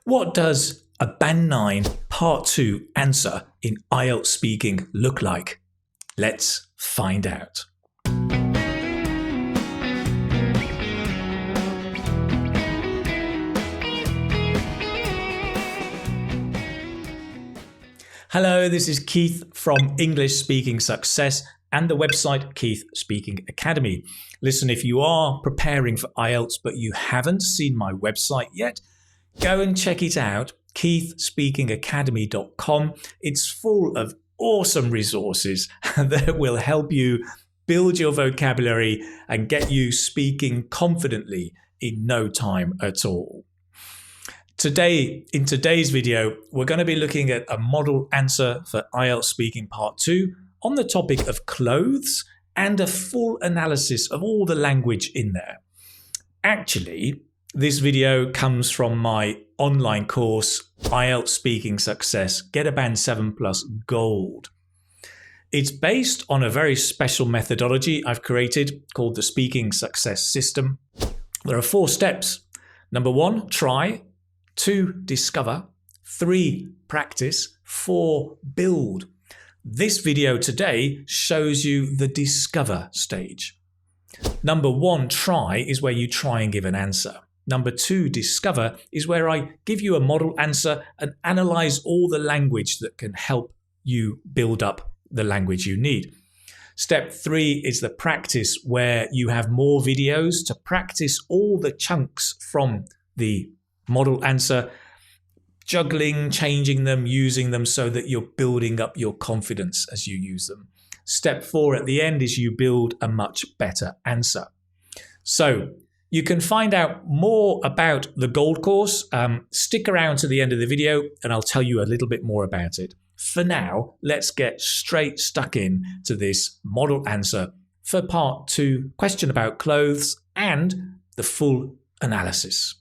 What does a Band 9 Part 2 answer in IELTS speaking look like? Let's find out. Hello, this is Keith from English Speaking Success and the website Keith Speaking Academy. Listen, if you are preparing for IELTS but you haven't seen my website yet, go and check it out, keithspeakingacademy.com. It's full of awesome resources that will help you build your vocabulary and get you speaking confidently in no time at all. In today's video, we're going to be looking at a model answer for IELTS Speaking Part 2 on the topic of clothes and a full analysis of all the language in there. Actually, this video comes from my online course, IELTS Speaking Success Get a Band 7 Plus Gold. It's based on a very special methodology I've created called the Speaking Success System. There are 4 steps. Number 1, try. 2, discover. 3, practice. 4, build. This video today shows you the discover stage. Number 1, try, is where you try and give an answer. Number 2, discover, is where I give you a model answer and analyze all the language that can help you build up the language you need. Step 3 is the practice, where you have more videos to practice all the chunks from the model answer, juggling, changing them, using them so that you're building up your confidence as you use them. Step 4 at the end is you build a much better answer. So you can find out more about the Gold course. Stick around to the end of the video and I'll tell you a little bit more about it. For now, let's get straight stuck in to this model answer for Part 2, question about clothes and the full analysis.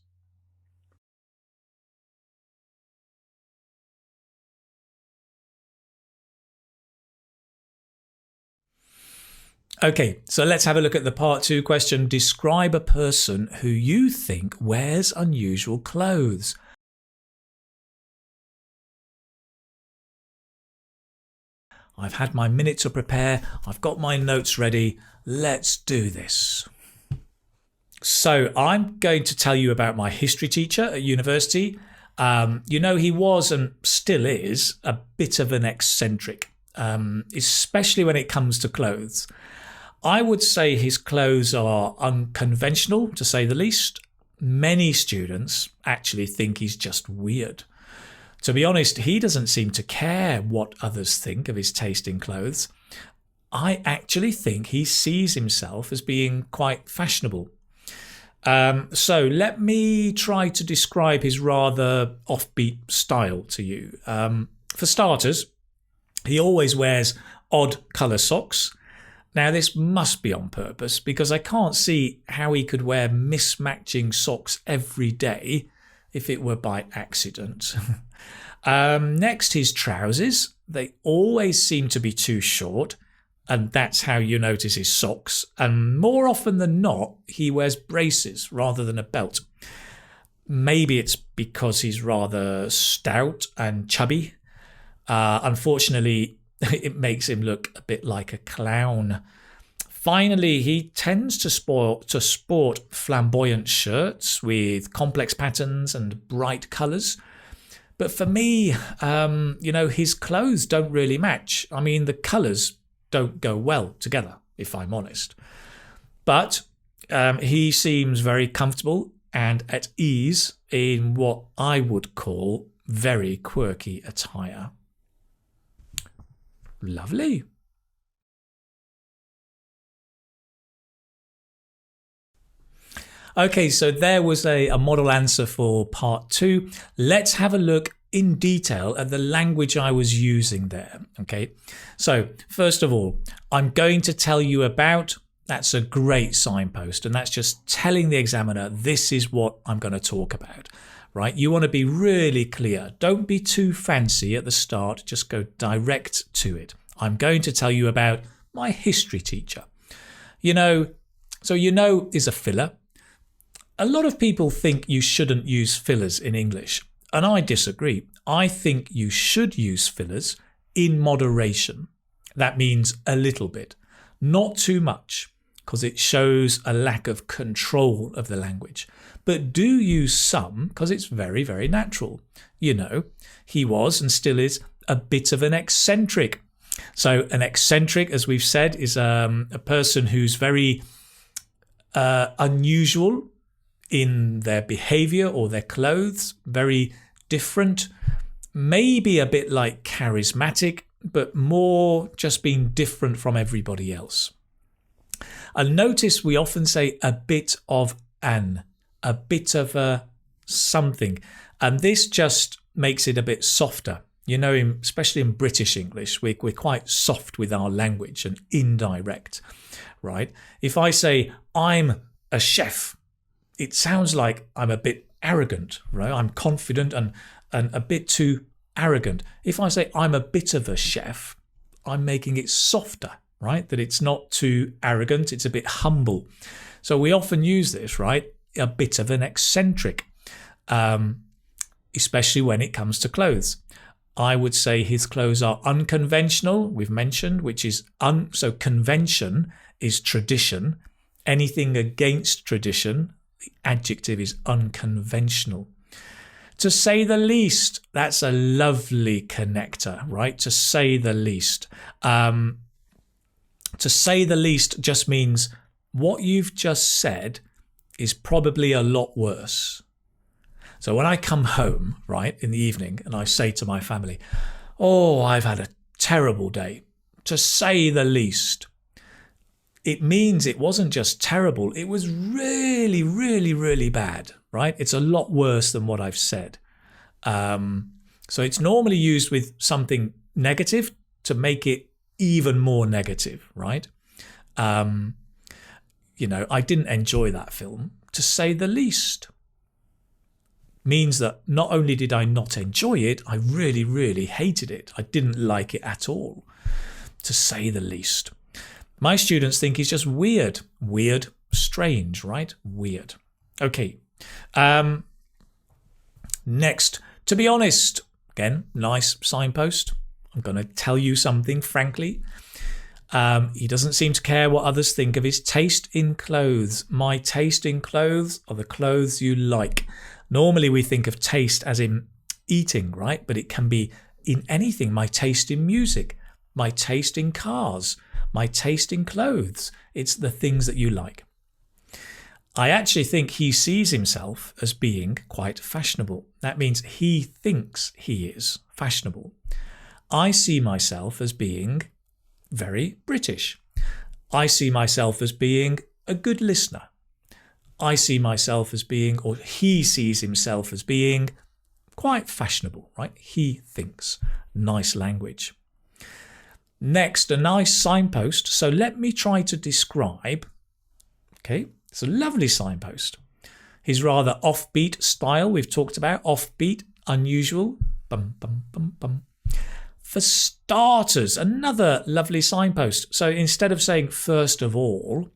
Okay, so let's have a look at the Part 2 question. Describe a person who you think wears unusual clothes. I've had my minute to prepare. I've got my notes ready. Let's do this. So I'm going to tell you about my history teacher at university. He was and still is a bit of an eccentric, especially when it comes to clothes. I would say his clothes are unconventional, to say the least. Many students actually think he's just weird. To be honest, he doesn't seem to care what others think of his taste in clothes. I actually think he sees himself as being quite fashionable. So let me try to describe his rather offbeat style to you. For starters, he always wears odd colour socks. Now, this must be on purpose because I can't see how he could wear mismatching socks every day if it were by accident. Next, his trousers. They always seem to be too short, and that's how you notice his socks. And more often than not, he wears braces rather than a belt. Maybe it's because he's rather stout and chubby. Unfortunately, it makes him look a bit like a clown. Finally, he tends to sport flamboyant shirts with complex patterns and bright colours. But for me, his clothes don't really match. I mean, the colours don't go well together, if I'm honest. But he seems very comfortable and at ease in what I would call very quirky attire. Lovely. Okay, so there was a model answer for Part 2. Let's have a look in detail at the language I was using there. Okay, so first of all, I'm going to tell you about, that's a great signpost, and that's just telling the examiner this is what I'm going to talk about. Right? You want to be really clear. Don't be too fancy at the start. Just go direct to it. I'm going to tell you about my history teacher. Is a filler. A lot of people think you shouldn't use fillers in English. And I disagree. I think you should use fillers in moderation. That means a little bit, not too much, because it shows a lack of control of the language. But do use some, because it's very, very natural. You know, he was and still is a bit of an eccentric. So an eccentric, as we've said, is a person who's very unusual in their behavior or their clothes, very different, maybe a bit like charismatic, but more just being different from everybody else. And notice we often say a bit of an, a bit of a something. And this just makes it a bit softer. You know, especially in British English, we're quite soft with our language and indirect, right? If I say, I'm a chef, it sounds like I'm a bit arrogant, right? I'm confident and a bit too arrogant. If I say, I'm a bit of a chef, I'm making it softer, right? That it's not too arrogant, it's a bit humble. So we often use this, right? A bit of an eccentric, especially when it comes to clothes. I would say his clothes are unconventional, we've mentioned, which is so convention is tradition. Anything against tradition, the adjective is unconventional. To say the least, that's a lovely connector, right? To say the least. To say the least just means what you've just said is probably a lot worse. So when I come home, right, in the evening, and I say to my family, oh, I've had a terrible day, to say the least, it means it wasn't just terrible, it was really, really, really bad, right? It's a lot worse than what I've said. So it's normally used with something negative to make it even more negative, right? You know, I didn't enjoy that film, to say the least. Means that not only did I not enjoy it, I really, really hated it. I didn't like it at all, to say the least. My students think he's just weird. Weird, strange, right? Weird. Okay. Next, to be honest. Again, nice signpost. I'm going to tell you something, frankly. He doesn't seem to care what others think of his taste in clothes. My taste in clothes are the clothes you like. Normally we think of taste as in eating, right? But it can be in anything. My taste in music, my taste in cars, my taste in clothes. It's the things that you like. I actually think he sees himself as being quite fashionable. That means he thinks he is fashionable. I see myself as being very British. I see myself as being a good listener. I see myself as being, or he sees himself as being quite fashionable, right? He thinks. Nice language. Next, a nice signpost. So let me try to describe, okay, it's a lovely signpost. His rather offbeat style, we've talked about, offbeat, unusual, bum, bum, bum, bum. For starters, another lovely signpost. So instead of saying first of all,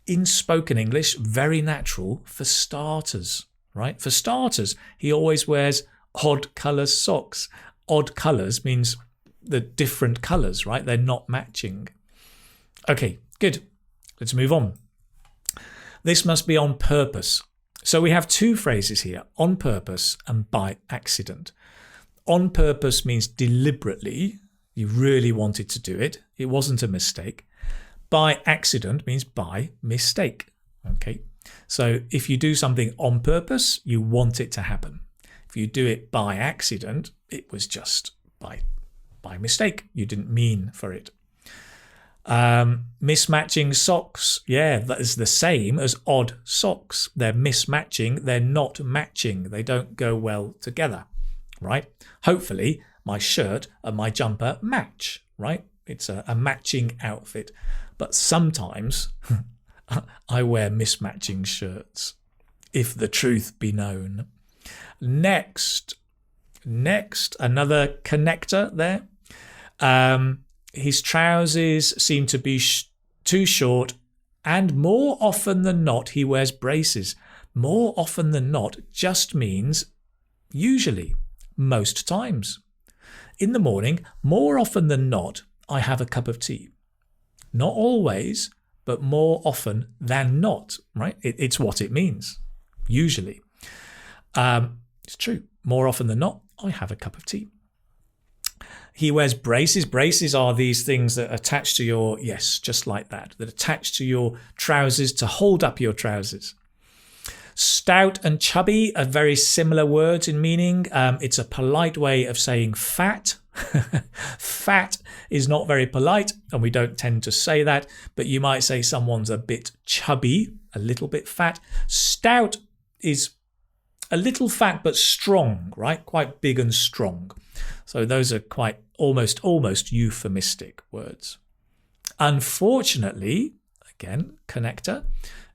in spoken English, very natural, for starters, right? For starters, he always wears odd colour socks. Odd colours means the different colours, right? They're not matching. Okay, good. Let's move on. This must be on purpose. So we have two phrases here, on purpose and by accident. On purpose means deliberately, you really wanted to do it. It wasn't a mistake. By accident means by mistake. Okay, so if you do something on purpose, you want it to happen. If you do it by accident, it was just by mistake. You didn't mean for it. Mismatching socks, yeah, that is the same as odd socks. They're mismatching, they're not matching. They don't go well together, right? Hopefully my shirt and my jumper match, right? It's a matching outfit. But sometimes I wear mismatching shirts, if the truth be known. Next, another connector there. His trousers seem to be too short, and more often than not, he wears braces. More often than not just means Usually, most times. In the morning, more often than not, I have a cup of tea. Not always, but more often than not, right? It's what it means, usually. It's true. More often than not, I have a cup of tea. He wears braces. Braces are these things that attach to your, yes, just like that attach to your trousers to hold up your trousers. Stout and chubby are very similar words in meaning. It's a polite way of saying fat. Fat is not very polite, and we don't tend to say that, but you might say someone's a bit chubby, a little bit fat. Stout is a little fat but strong, right? Quite big and strong. So those are quite almost euphemistic words. Unfortunately, again, connector,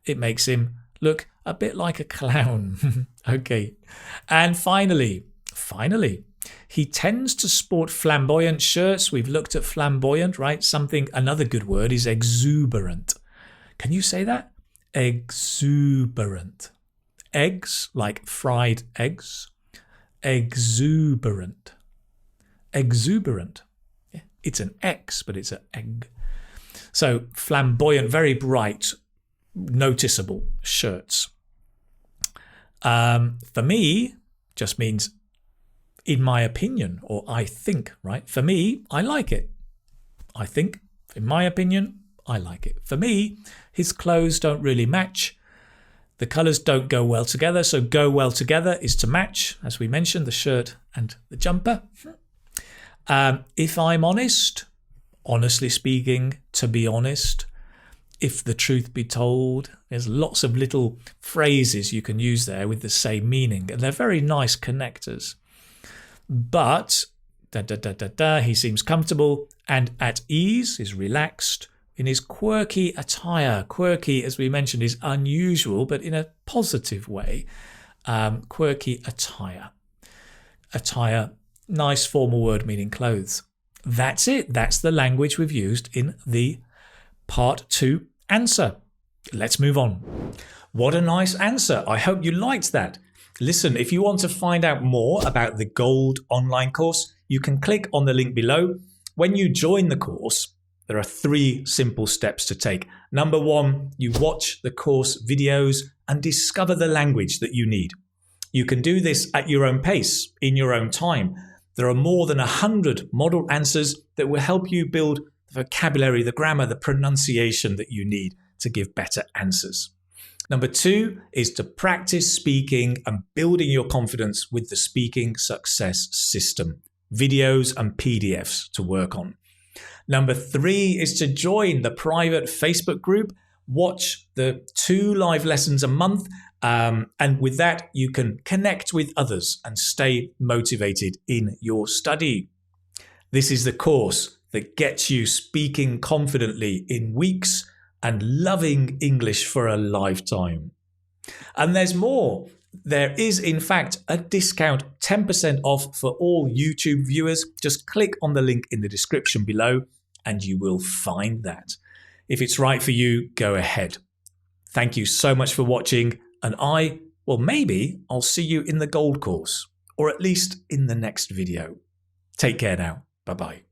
it makes him look a bit like a clown. Okay. And finally, he tends to sport flamboyant shirts. We've looked at flamboyant, right? Another good word is exuberant. Can you say that? Exuberant. Eggs, like fried eggs. Exuberant. Exuberant. Yeah, it's an X, but it's an egg. So flamboyant, very bright, noticeable shirts. For me, just means in my opinion, or I think, right? For me, I like it. I think, in my opinion, I like it. For me, his clothes don't really match. The colours don't go well together. So go well together is to match, as we mentioned, the shirt and the jumper. If I'm honest, honestly speaking, to be honest, if the truth be told, there's lots of little phrases you can use there with the same meaning, and they're very nice connectors. But he seems comfortable and at ease, is relaxed in his quirky attire. Quirky, as we mentioned, is unusual, but in a positive way. Quirky attire. Attire, nice formal word meaning clothes. That's it. That's the language we've used in the part 2 answer. Let's move on. What a nice answer. I hope you liked that. Listen, if you want to find out more about the Gold online course, you can click on the link below. When you join the course, there are 3 simple steps to take. Number 1, you watch the course videos and discover the language that you need. You can do this at your own pace, in your own time. There are more than 100 model answers that will help you build the vocabulary, the grammar, the pronunciation that you need to give better answers. Number 2 is to practice speaking and building your confidence with the Speaking Success system, videos and PDFs to work on. Number 3 is to join the private Facebook group, watch the 2 live lessons a month, and with that you can connect with others and stay motivated in your study. This is the course that gets you speaking confidently in weeks and loving English for a lifetime. And there's more. There is, in fact, a discount 10% off for all YouTube viewers. Just click on the link in the description below and you will find that. If it's right for you, go ahead. Thank you so much for watching, and maybe I'll see you in the Gold course, or at least in the next video. Take care now. Bye-bye.